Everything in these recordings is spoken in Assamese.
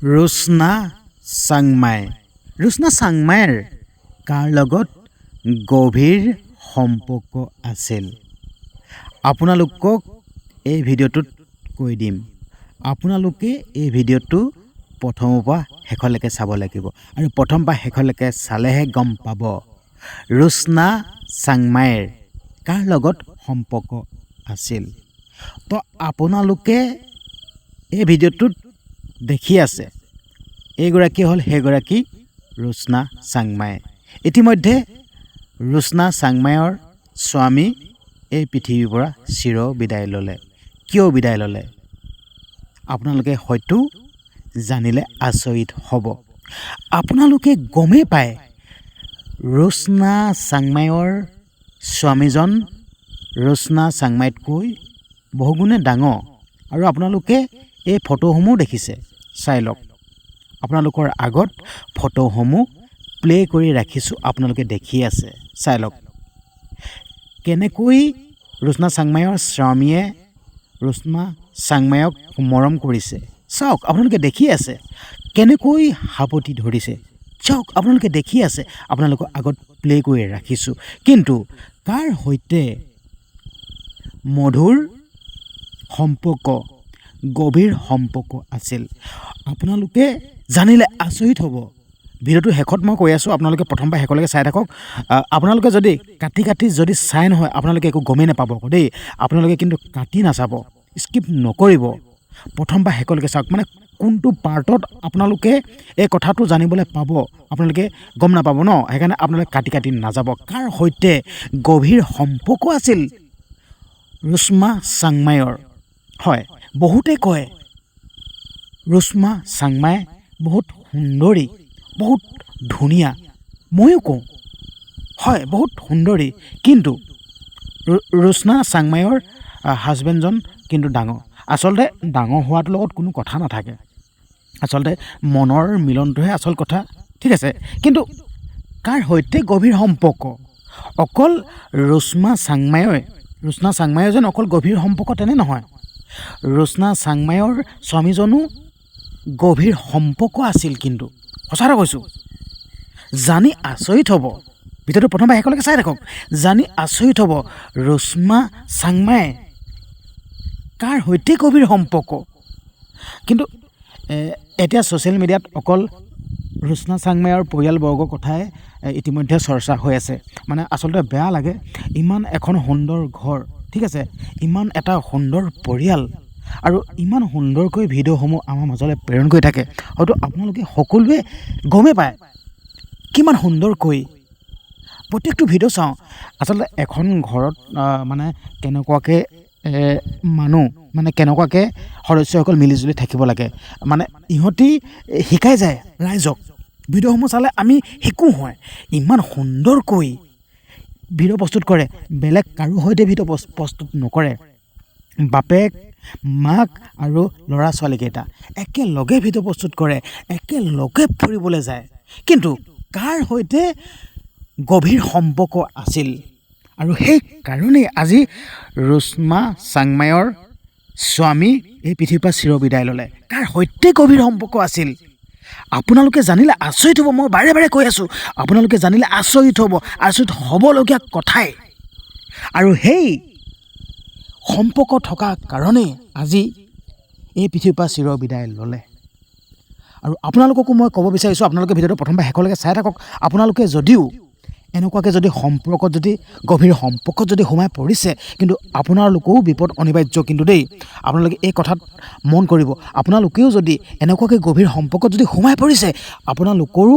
ৰোশনা চাংমাই ৰোশনা চাংমাইৰ কাৰ লগত গভীৰ সম্পৰ্ক আছিল আপোনালোকক এই ভিডিঅ'টোত কৈ দিম। আপোনালোকে এই ভিডিঅ'টো প্ৰথমৰ পৰা শেষলৈকে চাব লাগিব আৰু প্ৰথম পৰা শেষলৈকে চালেহে গম পাব ৰোশনা চাংমাইৰ কাৰ লগত সম্পৰ্ক আছিল। তো আপোনালোকে এই ভিডিঅ'টোত দেখি আছে এইগৰাকী হ'ল সেইগৰাকী ৰোশনা চাংমাই। ইতিমধ্যে ৰোশনা চাংমাইৰ স্বামী এই পৃথিৱীৰ পৰা চিৰ বিদায় ল'লে। কিয় বিদায় ল'লে আপোনালোকে হয়তো জানিলে আচৰিত হ'ব। আপোনালোকে গমেই পায় ৰোশনা চাংমাইৰ স্বামীজন ৰোশনা চাংমাইতকৈ বহুগুণে ডাঙৰ আৰু আপোনালোকে এই ফটোসমূহ দেখিছে। চাই লওক, আপোনালোকৰ আগত ফটোসমূহ প্লে' কৰি ৰাখিছোঁ, আপোনালোকে দেখি আছে। চাই লওক কেনেকৈ ৰোশনা চাংমাইৰ স্বামীয়ে ৰোশনা চাংমাইক মৰম কৰিছে। চাওক, আপোনালোকে দেখি আছে কেনেকৈ সাৱটি ধৰিছে। চাওক, আপোনালোকে দেখি আছে, আপোনালোকৰ আগত প্লে' কৰি ৰাখিছোঁ। কিন্তু কাৰ সৈতে মধুৰ সম্পৰ্ক, গভীৰ সম্পৰ্ক আছিল আপোনালোকে জানিলে আচৰিত হ'ব। ভিডিঅ'টো শেষত মই কৈ আছোঁ, আপোনালোকে প্ৰথম পৰা শেষলৈকে চাই থাকক। আপোনালোকে যদি কাটি যদি চাই নহয় আপোনালোকে একো গমেই নাপাব দেই। আপোনালোকে কিন্তু কাটি নাচাব, স্কিপ নকৰিব, প্ৰথম পৰা শেষলৈকে চাওক। মানে কোনটো পাৰ্টত আপোনালোকে এই কথাটো জানিবলৈ পাব আপোনালোকে গম নাপাব ন, সেইকাৰণে আপোনালোকে কাটি নাযাব। কাৰ সৈতে গভীৰ সম্পৰ্ক আছিল ৰোশনা চাংমাইৰ? হয়, বহুতে কয় ৰোশনা চাংমাই বহুত সুন্দৰী, বহুত ধুনীয়া। ময়ো কওঁ হয়, বহুত সুন্দৰী। কিন্তু ৰোশনা চাংমাইৰ হাজবেণ্ডজন কিন্তু ডাঙৰ। আচলতে ডাঙৰ হোৱাটোৰ লগত কোনো কথা নাথাকে, আচলতে মনৰ মিলনটোহে আচল কথা, ঠিক আছে। কিন্তু কাৰ সৈতে গভীৰ সম্পৰ্ক? অকল ৰোশনা চাংমাইৰ যেন অকল গভীৰ সম্পৰ্ক তেনে নহয়। ৰোশনা চাংমাইৰ স্বামীজনো গভীৰ সম্পৰ্ক আছিল। কিন্তু সঁচা কথা কৈছোঁ, জানি আচৰিত হ'ব। ভিডিঅ'টো প্ৰথমবাৰ শেষলৈকে চাই থাকক, জানি আচৰিত হ'ব ৰোশনা চাংমাই কাৰ সৈতে গভীৰ সম্পৰ্ক। কিন্তু এতিয়া ছ'চিয়েল মিডিয়াত অকল ৰোশনা চাংমাইৰ পৰিয়ালবৰ্গৰ কথাই ইতিমধ্যে চৰ্চা হৈ আছে। মানে আচলতে বেয়া লাগে, ইমান এখন সুন্দৰ ঘৰ, ঠিক আছে, ইমান এটা সুন্দৰ পৰিয়াল আৰু ইমান সুন্দৰকৈ ভিডিঅ'সমূহ আমাৰ মাজলৈ প্ৰেৰণ কৰি থাকে। হয়তো আপোনালোকে সকলোৱে গমেই পায় কিমান সুন্দৰকৈ প্ৰত্যেকটো ভিডিঅ' চাওঁ। আচলতে এখন ঘৰত মানে কেনেকুৱাকৈ মানুহ, মানে কেনেকুৱাকৈ সদস্যসকল মিলিজুলি থাকিব লাগে, মানে ইহঁতি শিকাই যায় ৰাইজক। ভিডিঅ'সমূহ চালে আমি শিকোঁ। হয়, ইমান সুন্দৰকৈ ভিডিঅ' প্ৰস্তুত কৰে, বেলেগ কাৰো সৈতে ভিডিঅ' প্ৰস্তুত নকৰে। বাপেক, মাক আৰু ল'ৰা ছোৱালীকেইটা একেলগে ভিডিঅ' প্ৰস্তুত কৰে, একেলগে ফুৰিবলৈ যায়। কিন্তু কাৰ সৈতে গভীৰ সম্পৰ্ক আছিল? আৰু সেইকাৰণেই আজি ৰোশনা চাংমাইৰ স্বামী এই পৃথিৱীৰ পৰা চিৰ বিদায় ল'লে। কাৰ সৈতে গভীৰ সম্পৰ্ক আছিল আপোনালোকে জানিলে আচৰিত হ'ব। মই বাৰে বাৰে কৈ আছোঁ, আপোনালোকে জানিলে আচৰিত হ'ব, আচৰিত হ'বলগীয়া কথাই। আৰু সেই সম্পৰ্ক থকা কাৰণেই আজি এই পৃথিৱীৰ পৰা চিৰ বিদায় ল'লে। আৰু আপোনালোককো মই ক'ব বিচাৰিছোঁ, আপোনালোকে ভিডিঅ'টো প্ৰথমবাৰ শেষলৈকে চাই থাকক। আপোনালোকে যদিও এনেকুৱাকৈ যদি সম্পৰ্কত, যদি গভীৰ সম্পৰ্কত যদি সোমাই পৰিছে, কিন্তু আপোনালোকেও বিপদ অনিবাৰ্য কিন্তু দেই। আপোনালোকে এই কথাত মন কৰিব, আপোনালোকেও যদি এনেকুৱাকৈ গভীৰ সম্পৰ্কত যদি সোমাই পৰিছে, আপোনালোকৰো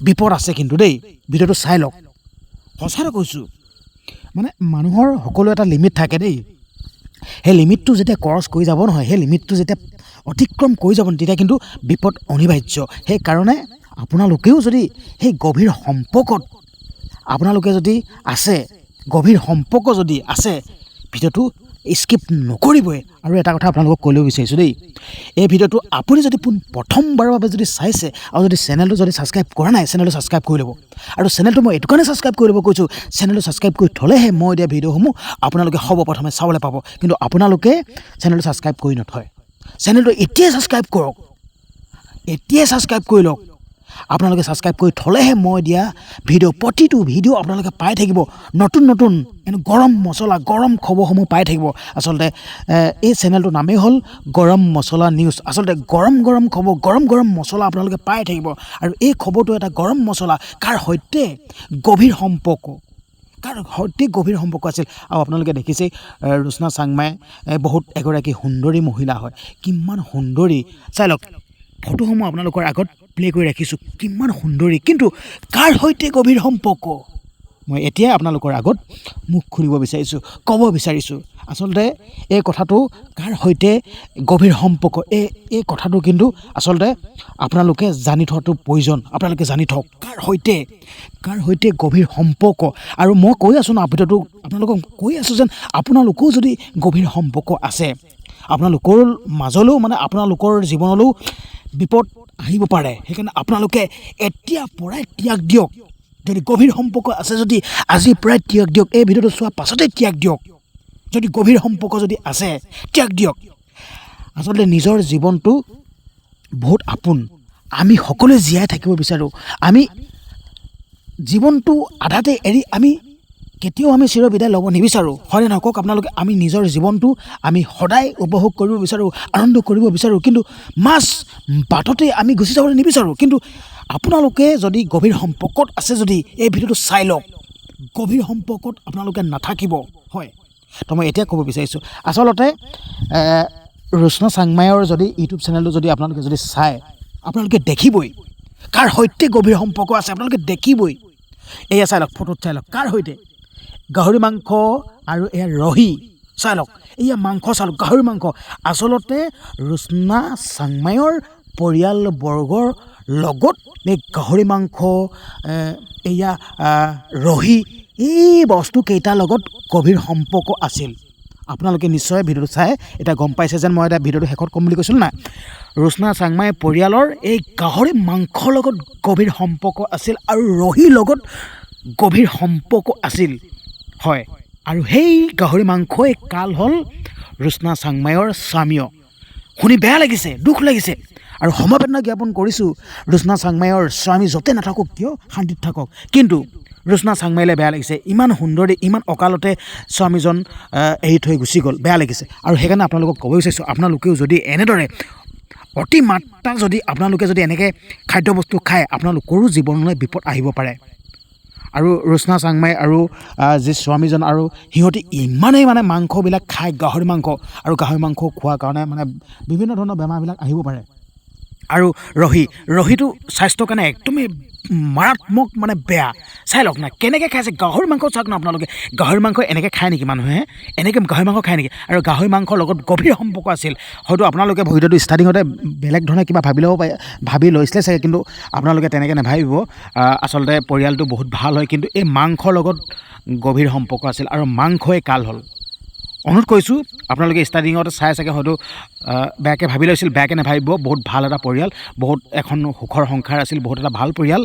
বিপদ আছে কিন্তু দেই। ভিডিঅ'টো চাই লওক, সঁচাকৈ কৈছোঁ। মানে মানুহৰ সকলো এটা লিমিট থাকে দেই। সেই লিমিটটো যেতিয়া ক্ৰছ কৰি যাব নহয়, সেই লিমিটটো যেতিয়া অতিক্ৰম কৰি যাব, তেতিয়া কিন্তু বিপদ অনিবাৰ্য। সেইকাৰণে আপোনালোকেও যদি সেই গভীৰ সম্পৰ্কত আপোনালোকে যদি আছে, গভীৰ সম্পৰ্ক যদি আছে, ভিডিঅ'টো স্কিপ নকৰিবই। আৰু এটা কথা আপোনালোকক ক'লেও বিচাৰিছোঁ দেই, এই ভিডিঅ'টো আপুনি যদি প্ৰথমবাৰৰ বাবে যদি চাইছে আৰু যদি চেনেলটো যদি ছাবস্ক্ৰাইব কৰা নাই, চেনেলটো ছাবস্ক্ৰাইব কৰি ল'ব। আৰু চেনেলটো মই এইটো কাৰণে ছাবস্ক্ৰাইব কৰি ল'ব কৈছোঁ, চেনেলটো ছাবস্ক্ৰাইব কৰি থ'লেহে মই দিয়া ভিডিঅ'সমূহ আপোনালোকে সৰ্বপ্ৰথমে চাবলৈ পাব। কিন্তু আপোনালোকে চেনেলটো ছাবস্ক্ৰাইব কৰি নথয়, চেনেলটো এতিয়াই ছাবস্ক্ৰাইব কৰক। এতিয়াই ছাবস্ক্ৰাইব কৰি লওক। আপোনালোকে ছাবস্ক্ৰাইব কৰি থ'লেহে মই দিয়া প্ৰতিটো ভিডিঅ' আপোনালোকে পাই থাকিব। নতুন নতুন গৰম মছলা, গৰম খবৰসমূহ পাই থাকিব। আচলতে এই চেনেলটোৰ নামেই হ'ল গৰম মছলা নিউজ। আচলতে গৰম গৰম খবৰ, গৰম গৰম মছলা আপোনালোকে পাই থাকিব। আৰু এই খবৰটো এটা গৰম মছলা, কাৰ সৈতে গভীৰ সম্পৰ্ক, আছিল। আৰু আপোনালোকে দেখিছেই ৰুচনা চাংমাই বহুত এগৰাকী সুন্দৰী মহিলা হয়। কিমান সুন্দৰী চাই লওক, ফটোসমূহ আপোনালোকৰ আগত প্লে' কৰি ৰাখিছোঁ। কিমান সুন্দৰী, কিন্তু কাৰ সৈতে গভীৰ সম্পৰ্ক, মই এতিয়াই আপোনালোকৰ আগত মুখ খুলিব বিচাৰিছোঁ, ক'ব বিচাৰিছোঁ। আচলতে এই কথাটো কাৰ সৈতে গভীৰ সম্পৰ্ক, এই কথাটো কিন্তু আচলতে আপোনালোকে জানি থোৱাটো প্ৰয়োজন। আপোনালোকে জানি থওক কাৰ সৈতে গভীৰ সম্পৰ্ক। আৰু মই কৈ আছোঁ ন, ভিডিঅ'টো আপোনালোকক কৈ আছোঁ যেন আপোনালোকেও যদি গভীৰ সম্পৰ্ক আছে, আপোনালোকৰ মাজলৈও আপোনালোকৰ জীৱনলৈও বিপদ আহিব পাৰে। সেইকাৰণে আপোনালোকে এতিয়াৰ পৰাই ত্যাগ দিয়ক। যদি গভীৰ সম্পৰ্ক আছে, যদি আজিৰ পৰাই ত্যাগ দিয়ক। এই ভিডিঅ'টো চোৱাৰ পাছতেই ত্যাগ দিয়ক। যদি গভীৰ সম্পৰ্ক যদি আছে, ত্যাগ দিয়ক। আচলতে নিজৰ জীৱনটো বহুত আপোন। আমি সকলোৱে জীয়াই থাকিব বিচাৰোঁ। আমি জীৱনটো আধাতে এৰি কেতিয়াও চিৰ বিদায় ল'ব নিবিচাৰোঁ, হয়নে নহয় কওক আপোনালোকে? আমি নিজৰ জীৱনটো আমি সদায় উপভোগ কৰিব বিচাৰোঁ, আনন্দ কৰিব বিচাৰোঁ, কিন্তু মাছ বাটতে আমি গুচি যাবলৈ নিবিচাৰোঁ। কিন্তু আপোনালোকে যদি গভীৰ সম্পৰ্কত আছে, যদি এই ভিডিঅ'টো চাই লওক। গভীৰ সম্পৰ্কত আপোনালোকে নাথাকিব, হয়। তো মই এতিয়া ক'ব বিচাৰিছোঁ, আচলতে ৰুচনা চাংমাইৰ যদি ইউটিউব চেনেলটো যদি আপোনালোকে যদি চায়, আপোনালোকে দেখিবই কাৰ সৈতে গভীৰ সম্পৰ্ক আছে। আপোনালোকে দেখিবই। এয়া চাই লওক, ফটোত চাই লওক, কাৰ সৈতে গাহৰি মাংস আৰু এয়া ৰহি চাই লওক। এয়া মাংস চাই লওক, গাহৰি মাংস। আচলতে ৰুচনা চাংমাইৰ পৰিয়ালবৰ্গৰ লগত এই গাহৰি মাংস, এয়া ৰহি, এই বস্তুকেইটাৰ লগত গভীৰ সম্পৰ্ক আছিল। আপোনালোকে নিশ্চয় ভিডিঅ'টো চাই এতিয়া গম পাইছে যেন মই এতিয়া ভিডিঅ'টো শেষত ক'ম বুলি কৈছিলোঁ নাই। ৰুচনা চাংমাই পৰিয়ালৰ এই গাহৰি মাংসৰ লগত গভীৰ সম্পৰ্ক আছিল আৰু ৰহিৰ লগত গভীৰ সম্পৰ্ক আছিল, হয়। আৰু সেই গাহৰি মাংসই কাল হ'ল ৰুচনা চাংমাইৰ স্বামীয়। শুনি বেয়া লাগিছে, দুখ লাগিছে। আৰু সমবেদনা জ্ঞাপন কৰিছোঁ, ৰুচনা চাংমাইৰ স্বামী য'তে নাথাকক কিয় শান্তিত থাকক। কিন্তু ৰুচনা চাংমাইলৈ বেয়া লাগিছে, ইমান সুন্দৰী, ইমান অকালতে স্বামীজন এৰি থৈ গুচি গ'ল, বেয়া লাগিছে। আৰু সেইকাৰণে আপোনালোকক ক'ব বিচাৰিছোঁ, আপোনালোকেও যদি এনেদৰে অতিমাত্ৰা যদি আপোনালোকে যদি এনেকৈ খাদ্যবস্তু খায়, আপোনালোকৰো জীৱনলৈ বিপদ আহিব পাৰে। আৰু ৰুচনা চাংমাই আৰু যি স্বামীজন আৰু সিহঁতি ইমানেই মাংসবিলাক খায়, গাহৰি মাংস, আৰু গাহৰি মাংস খোৱাৰ কাৰণে বিভিন্ন ধৰণৰ বেমাৰবিলাক আহিব পাৰে। আৰু ৰহিটো স্বাস্থ্যৰ কাৰণে একদমেই মাৰাত্মক বেয়া। চাই লওক না কেনেকৈ খাইছে গাহৰি মাংস। চাওক না আপোনালোকে, গাহৰি মাংস এনেকৈ খায় নেকি মানুহে? এনেকৈ গাহৰি মাংস খায় নেকি? আৰু গাহৰি মাংসৰ লগত গভীৰ সম্পৰ্ক আছিল। হয়তো আপোনালোকে ভিডিঅ'টো ষ্টাৰ্টিঙতে বেলেগ ধৰণে কিবা ভাবি লৈছিলে চাগে, কিন্তু আপোনালোকে তেনেকৈ নাভাবিব। আচলতে পৰিয়ালটো বহুত ভাল হয়, কিন্তু এই মাংসৰ লগত গভীৰ সম্পৰ্ক আছিল আৰু মাংসই কাল হ'ল। অনুৰোধ কৰিছোঁ, আপোনালোকে ষ্টাৰ্টিঙতে চাই চাগে হয়তো বেয়াকৈ ভাবি লৈছিল, বেয়াকৈ নাভাবিব। বহুত ভাল এটা পৰিয়াল, বহুত এখন সুখৰ সংসাৰ আছিল, বহুত এটা ভাল পৰিয়াল।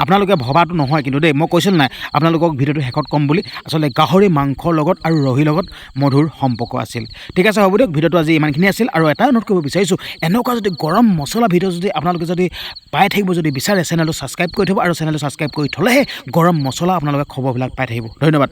আপোনালোকে ভবাটো নহয় কিন্তু দেই, মই কৈছিলোঁ নাই আপোনালোকক ভিডিঅ'টো শেষত ক'ম বুলি। আচলতে গাহৰি মাংসৰ লগত আৰু ৰহিৰ লগত মধুৰ সম্পৰ্ক আছিল। ঠিক আছে, হ'ব দিয়ক। ভিডিঅ'টো আজি ইমানখিনি আছিল। আৰু এটা অনুৰোধ কৰিব বিচাৰিছোঁ, এনেকুৱা যদি গৰম মছলা ভিডিঅ' যদি আপোনালোকে যদি পাই থাকিব যদি বিচাৰে, চেনেলটো ছাবস্ক্ৰাইব কৰি থ'ব। আৰু চেনেলটো ছাবস্ক্ৰাইব কৰি থ'লেহে গৰম মছলা আপোনালোকে খবৰবিলাক পাই থাকিব। ধন্যবাদ।